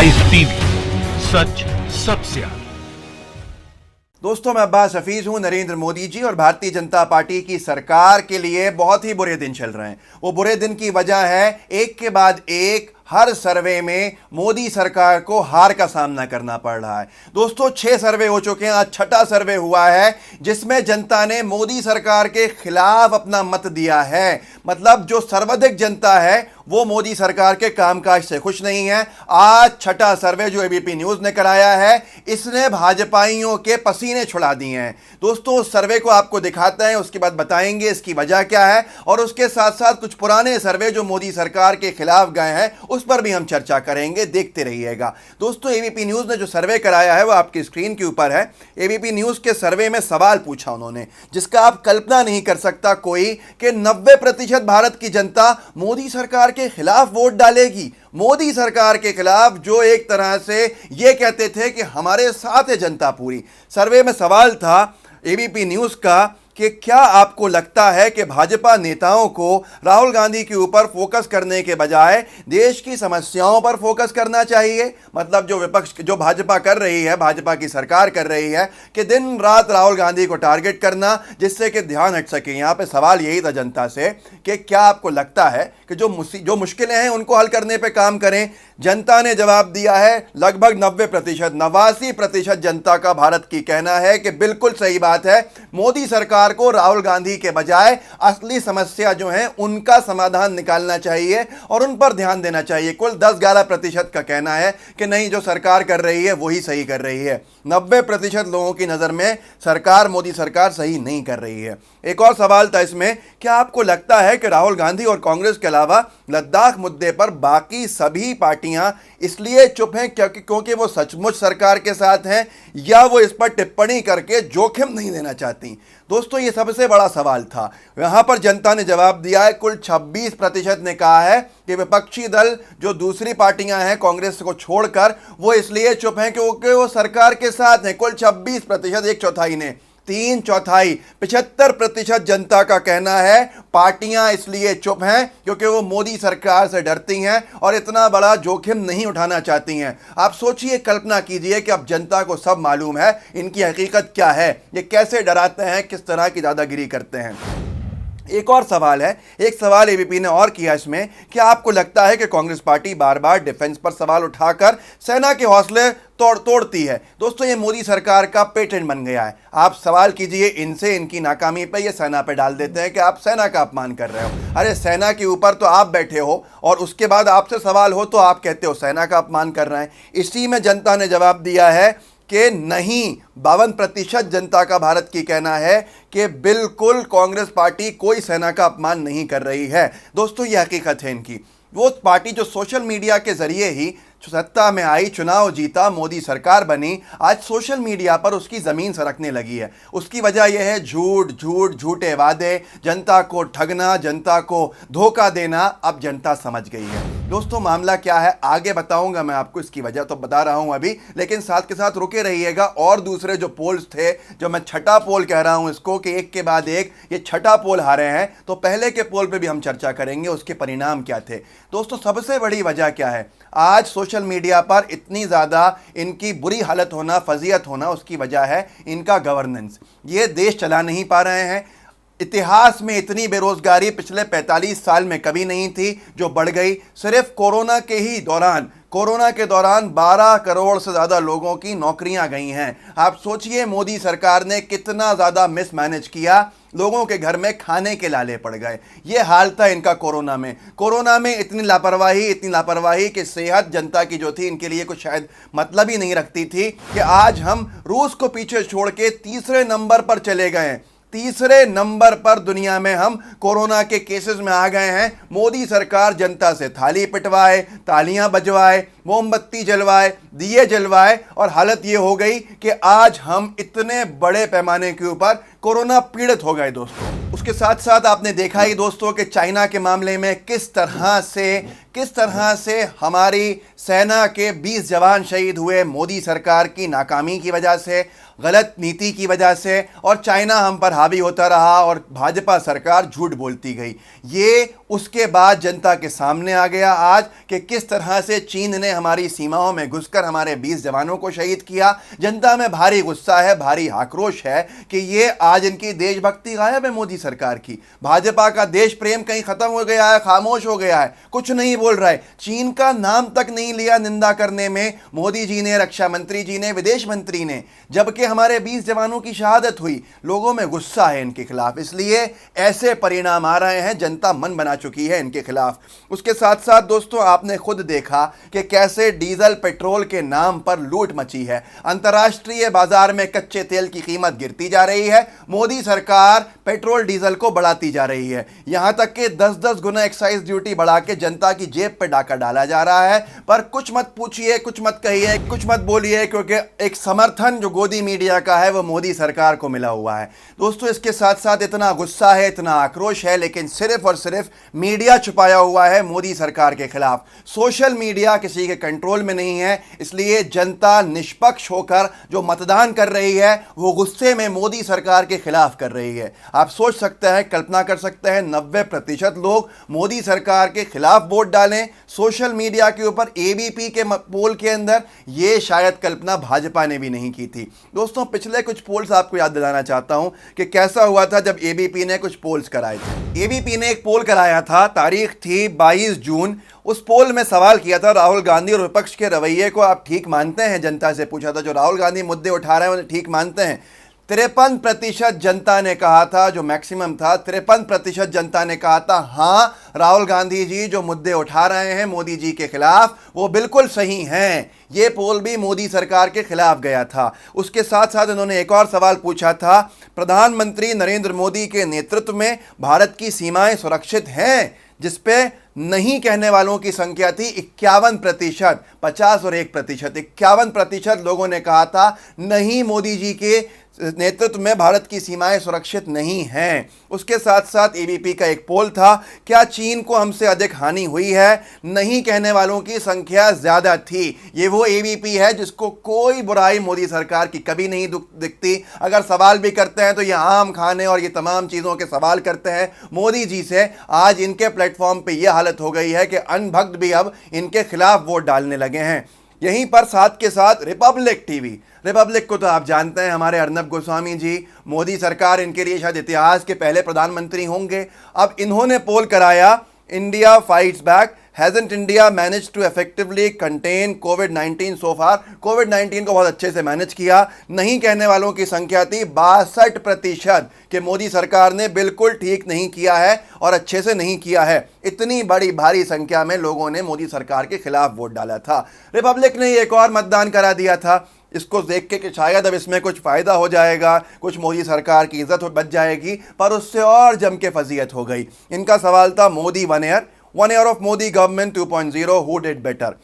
Live TV, सच सबसे आगे। दोस्तों, मैं अब्बास हफीज हूं। नरेंद्र मोदी जी और भारतीय जनता पार्टी की सरकार के लिए बहुत ही बुरे दिन चल रहे हैं। वो बुरे दिन की वजह है एक के बाद एक हर सर्वे में मोदी सरकार को हार का सामना करना पड़ रहा है। दोस्तों, 6 सर्वे हो चुके हैं, आज छठा सर्वे हुआ है जिसमें जनता ने मोदी सरकार के खिलाफ अपना मत दिया है। मतलब जो सर्वाधिक जनता है वो मोदी सरकार के कामकाज से खुश नहीं है। आज छठा सर्वे जो एबीपी न्यूज ने कराया है, इसने भाजपाइयों के पसीने छुड़ा दिए हैं। दोस्तों, उस सर्वे को आपको दिखाते हैं, उसके बाद बताएंगे इसकी वजह क्या है, और उसके साथ साथ कुछ पुराने सर्वे जो मोदी सरकार के खिलाफ गए हैं उस पर भी हम चर्चा करेंगे। देखते रहिएगा। दोस्तों, एबीपी न्यूज ने जो सर्वे कराया है वो आपकी स्क्रीन के ऊपर है। एबीपी न्यूज के सर्वे में सवाल पूछा उन्होंने, जिसका आप कल्पना नहीं कर सकता कोई कि 90% भारत की जनता मोदी सरकार के खिलाफ वोट डालेगी। मोदी सरकार के खिलाफ, जो एक तरह से ये कहते थे कि हमारे साथ है जनता पूरी। सर्वे में सवाल था एबीपी न्यूज का कि क्या आपको लगता है कि भाजपा नेताओं को राहुल गांधी के ऊपर फोकस करने के बजाय देश की समस्याओं पर फोकस करना चाहिए? मतलब जो विपक्ष, जो भाजपा कर रही है, भाजपा की सरकार कर रही है कि दिन रात राहुल गांधी को टारगेट करना जिससे कि ध्यान हट सके। यहाँ पे सवाल यही था जनता से कि क्या आपको लगता है कि जो मुश्किलें हैं उनको हल करने पे काम करें? जनता ने जवाब दिया है लगभग 90%, 89% जनता का भारत की कहना है कि बिल्कुल सही बात है। मोदी सरकार को राहुल गांधी के बजाय असली समस्या जो है उनका समाधान निकालना चाहिए और उन पर ध्यान देना चाहिए। कुल 10-11% का कहना है कि नहीं, जो सरकार कर रही है वही सही कर रही है। 90% लोगों की नजर में सरकार, मोदी सरकार सही नहीं कर रही है। एक और सवाल था इसमें, क्या आपको लगता है कि राहुल गांधी और कांग्रेस के अलावा लद्दाख मुद्दे पर बाकी सभी पार्टियां इसलिए चुप हैं क्योंकि वो सचमुच सरकार के साथ हैं, या वो इस पर टिप्पणी करके जोखिम नहीं लेना चाहती? दोस्तों, ये सबसे बड़ा सवाल था। यहां पर जनता ने जवाब दिया है। कुल 26% ने कहा है कि विपक्षी दल जो दूसरी पार्टियां हैं कांग्रेस को छोड़कर, वो इसलिए चुप हैं क्योंकि वो सरकार के साथ हैं। कुल 26%, एक चौथाई ने, 3/4, 75% जनता का कहना है पार्टियां इसलिए चुप हैं क्योंकि वो मोदी सरकार से डरती हैं और इतना बड़ा जोखिम नहीं उठाना चाहती हैं। आप सोचिए, कल्पना कीजिए कि अब जनता को सब मालूम है इनकी हकीकत क्या है, ये कैसे डराते हैं, किस तरह की दादागिरी करते हैं। एक और सवाल है, एक सवाल एबीपी ने और किया इसमें, क्या आपको लगता है कि कांग्रेस पार्टी बार बार डिफेंस पर सवाल उठाकर सेना के हौसले तोड़ती है? दोस्तों, ये मोदी सरकार का पेटेंट बन गया है। आप सवाल कीजिए इनसे, इनकी नाकामी पे ये सेना पे डाल देते हैं कि आप सेना का अपमान कर रहे हो। अरे, सेना के ऊपर तो आप बैठे हो और उसके बाद आपसे सवाल हो तो आप कहते हो सेना का अपमान कर रहे हैं। इसी में जनता ने जवाब दिया है कि नहीं, 52% जनता का भारत की कहना है कि बिल्कुल कांग्रेस पार्टी कोई सेना का अपमान नहीं कर रही है। दोस्तों, ये हकीकत है इनकी। वो पार्टी जो सोशल मीडिया के जरिए ही सत्ता में आई, चुनाव जीता, मोदी सरकार बनी, आज सोशल मीडिया पर उसकी ज़मीन सरकने लगी है। उसकी वजह यह है झूठे वादे, जनता को ठगना, जनता को धोखा देना। अब जनता समझ गई है। दोस्तों, मामला क्या है आगे बताऊंगा मैं आपको, इसकी वजह तो बता रहा हूं अभी, लेकिन साथ के साथ रुके रहिएगा। और दूसरे जो पोल्स थे, जो मैं छठा पोल कह रहा हूं इसको कि एक के बाद एक ये छठा पोल हारे हैं, तो पहले के पोल पे भी हम चर्चा करेंगे, उसके परिणाम क्या थे। दोस्तों, सबसे बड़ी वजह क्या है आज सोशल मीडिया पर इतनी ज़्यादा इनकी बुरी हालत होना, फजीयत होना? उसकी वजह है इनका गवर्नेंस। ये देश चला नहीं पा रहे हैं। इतिहास में इतनी बेरोजगारी पिछले 45 साल में कभी नहीं थी जो बढ़ गई। सिर्फ कोरोना के दौरान 12 करोड़ से ज़्यादा लोगों की नौकरियां गई हैं। आप सोचिए मोदी सरकार ने कितना ज़्यादा मिसमैनेज किया, लोगों के घर में खाने के लाले पड़ गए। ये हाल था इनका कोरोना में इतनी लापरवाही कि सेहत जनता की जो थी इनके लिए कुछ शायद मतलब ही नहीं रखती थी कि आज हम रूस को पीछे छोड़ के तीसरे नंबर पर चले गए हैं। तीसरे नंबर पर दुनिया में हम कोरोना के केसेस में आ गए हैं। मोदी सरकार जनता से थाली पिटवाए, तालियां बजवाए, मोमबत्ती जलवाए, दिए जलवाए, और हालत ये हो गई कि आज हम इतने बड़े पैमाने के ऊपर कोरोना पीड़ित हो गए। दोस्तों, उसके साथ साथ आपने देखा ही दोस्तों कि चाइना के मामले में किस तरह से हमारी सेना के 20 जवान शहीद हुए मोदी सरकार की नाकामी की वजह से। गलत नीति की वजह से, और चाइना हम पर हावी होता रहा और भाजपा सरकार झूठ बोलती गई। ये उसके बाद जनता के सामने आ गया आज कि किस तरह से चीन ने हमारी सीमाओं में घुसकर हमारे 20 जवानों को शहीद किया। जनता में भारी गुस्सा है, भारी आक्रोश है कि ये आज इनकी देशभक्ति गायब है मोदी सरकार की। भाजपा का देश प्रेम कहीं खत्म हो गया है, खामोश हो गया है, कुछ नहीं बोल रहा है। चीन का नाम तक नहीं लिया निंदा करने में मोदी जी ने, रक्षा मंत्री जी ने, विदेश मंत्री ने, जबकि हमारे 20 जवानों की शहादत हुई। लोगों में गुस्सा है इनके खिलाफ, इसलिए ऐसे परिणाम आ रहे हैं। जनता मन बना चुकी है इनके खिलाफ। उसके साथ साथ दोस्तों, आपने खुद देखा कि कैसे डीजल पेट्रोल के नाम पर लूट मची है। अंतर्राष्ट्रीय बाजार में कच्चे तेल की कीमत गिरती जा रही है, मोदी सरकार पेट्रोल डीजल को बढ़ाती जा रही है। यहां तक कि 10-10 गुना एक्साइज ड्यूटी बढ़ा के जनता की जेब पे डाका डाला जा रहा है। पर कुछ मत पूछिए, कुछ मत कहिए, कुछ मत बोलिए, क्योंकि एक समर्थन जो गोदी मीडिया का है वो मोदी सरकार को मिला हुआ है। दोस्तों, इसके साथ साथ इतना गुस्सा है, इतना आक्रोश है, लेकिन सिर्फ और सिर्फ मीडिया छुपाया हुआ है मोदी सरकार के खिलाफ। सोशल मीडिया किसी के कंट्रोल में नहीं है, इसलिए जनता निष्पक्ष होकर जो मतदान कर रही है वो गुस्से में मोदी सरकार के खिलाफ कर रही है। आप सोच सकते हैं, कल्पना कर सकते हैं, 90% लोग मोदी सरकार के खिलाफ वोट डालें सोशल मीडिया के ऊपर एबीपी के पोल के अंदर। ये शायद कल्पना भाजपा ने भी नहीं की थी। दोस्तों, पिछले कुछ पोल्स आपको याद दिलाना चाहता हूं कि कैसा हुआ था जब एबीपी ने कुछ पोल्स कराए थे। एबीपी ने एक पोल कराया था, तारीख थी 22 जून। उस पोल में सवाल किया था, राहुल गांधी और विपक्ष के रवैये को आप ठीक मानते हैं? जनता से पूछा था, जो राहुल गांधी मुद्दे उठा रहे हैं उन्हें ठीक मानते हैं? 53% जनता ने कहा था, जो मैक्सिमम था, 53% जनता ने कहा था हाँ, राहुल गांधी जी जो मुद्दे उठा रहे हैं मोदी जी के खिलाफ वो बिल्कुल सही हैं। ये पोल भी मोदी सरकार के खिलाफ गया था। उसके साथ साथ इन्होंने एक और सवाल पूछा था, प्रधानमंत्री नरेंद्र मोदी के नेतृत्व में भारत की सीमाएं सुरक्षित हैं? जिस पे नहीं कहने वालों की संख्या थी 51%, 50 और 1%। 51% लोगों ने कहा था नहीं, मोदी जी के नेतृत्व में भारत की सीमाएं सुरक्षित नहीं हैं। उसके साथ साथ एबीपी का एक पोल था, क्या चीन को हमसे अधिक हानि हुई है? नहीं कहने वालों की संख्या ज्यादा थी। ये वो एबीपी है जिसको कोई बुराई मोदी सरकार की कभी नहीं दिखती। अगर सवाल भी करते हैं तो ये आम खाने और ये तमाम चीज़ों के सवाल करते हैं मोदी जी से। आज इनके प्लेटफॉर्म पे ये हालत हो गई है कि अनभक्त भी अब इनके खिलाफ वोट डालने लगे हैं। यहीं पर साथ के साथ रिपब्लिक टीवी, रिपब्लिक को तो आप जानते हैं, हमारे अर्नब गोस्वामी जी, मोदी सरकार इनके लिए शायद इतिहास के पहले प्रधानमंत्री होंगे। अब इन्होंने पोल कराया, India fights back, hasn't India manage to effectively contain कोविड-19 सो फार? कोविड-19 को बहुत अच्छे से मैनेज किया। नहीं कहने वालों की संख्या थी 62% कि मोदी सरकार ने बिल्कुल ठीक नहीं किया है और अच्छे से नहीं किया है। इतनी बड़ी भारी संख्या में लोगों ने मोदी सरकार के खिलाफ वोट डाला था। रिपब्लिक ने एक और मतदान करा दिया था, इसको देख के कि शायद अब इसमें कुछ फ़ायदा हो जाएगा, कुछ मोदी सरकार की इज्जत बच जाएगी, पर उससे और जम के फजीयत हो गई। इनका सवाल था Modi one year of Modi government 2.0, who did better?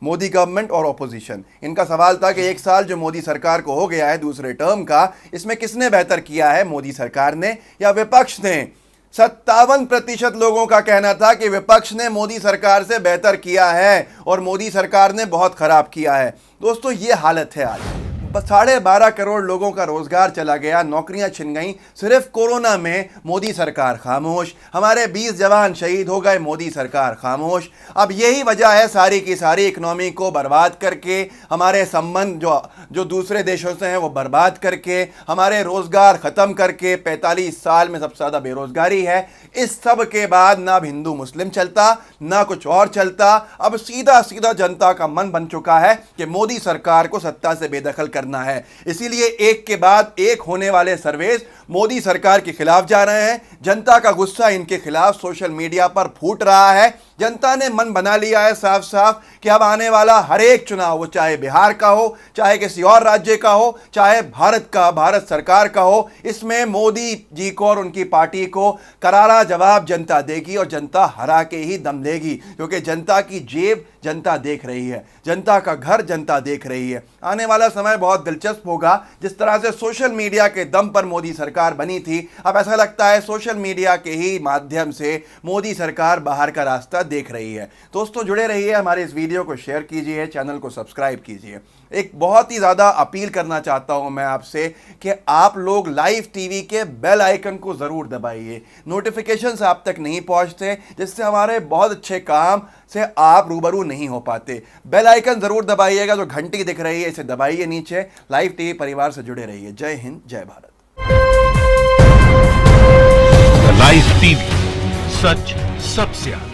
Modi government और ऑपोजिशन। इनका सवाल था कि एक साल जो मोदी सरकार को हो गया है दूसरे टर्म का, इसमें किसने बेहतर किया है, मोदी सरकार ने या विपक्ष ने? 57% लोगों का कहना था कि विपक्ष ने मोदी सरकार से बेहतर किया है और मोदी सरकार ने बहुत खराब किया है। दोस्तों, ये हालत है आज। 12.5 करोड़ लोगों का रोजगार चला गया, नौकरियां छिन गईं सिर्फ कोरोना में, मोदी सरकार खामोश। हमारे 20 जवान शहीद हो गए, मोदी सरकार खामोश। अब यही वजह है सारी की सारी इकोनॉमी को बर्बाद करके, हमारे संबंध जो दूसरे देशों से हैं वो बर्बाद करके, हमारे रोजगार ख़त्म करके, 45 साल में सबसे ज़्यादा बेरोजगारी है। इस सब के बाद ना हिंदू मुस्लिम चलता, ना कुछ और चलता। अब सीधा सीधा जनता का मन बन चुका है कि मोदी सरकार को सत्ता से बेदखल करना है। इसीलिए एक के बाद एक होने वाले सर्वेस मोदी सरकार के खिलाफ जा रहे हैं। जनता का गुस्सा इनके खिलाफ सोशल मीडिया पर फूट रहा है। जनता ने मन बना लिया है साफ साफ कि अब आने वाला हर एक चुनाव, वो चाहे बिहार का हो, चाहे किसी और राज्य का हो, चाहे भारत सरकार का हो, इसमें मोदी जी को और उनकी पार्टी को करारा जवाब जनता देगी और जनता हरा के ही दम लेगी, क्योंकि जनता की जेब जनता देख रही है, जनता का घर जनता देख रही है। आने वाला समय बहुत दिलचस्प होगा। जिस तरह से सोशल मीडिया के दम पर मोदी सरकार बनी थी, अब ऐसा लगता है सोशल मीडिया के ही माध्यम से मोदी सरकार बाहर का रास्ता देख रही है। दोस्तों जुड़े रहिए, हमारे इस वीडियो को शेयर कीजिए, चैनल को सब्सक्राइब कीजिए। एक बहुत ही ज़्यादा अपील करना चाहता हूं मैं आपसे कि आप लोग लाइव टीवी के बेल आइकन को ज़रूर दबाइए। नोटिफिकेशंस आप तक नहीं पहुंचते, जिससे हमारे बहुत अच्छे काम से आप रूबरू नहीं हो पाते। बेल आइकन ज़रूर दबाइएगा, जो घंटी दिख रही है इसे दबाइए नीचे। लाइव टीवी परिवार से जुड़े रहिए। जय हिंद, जय भारत। लाइव टीवी, सच सबसे आगे।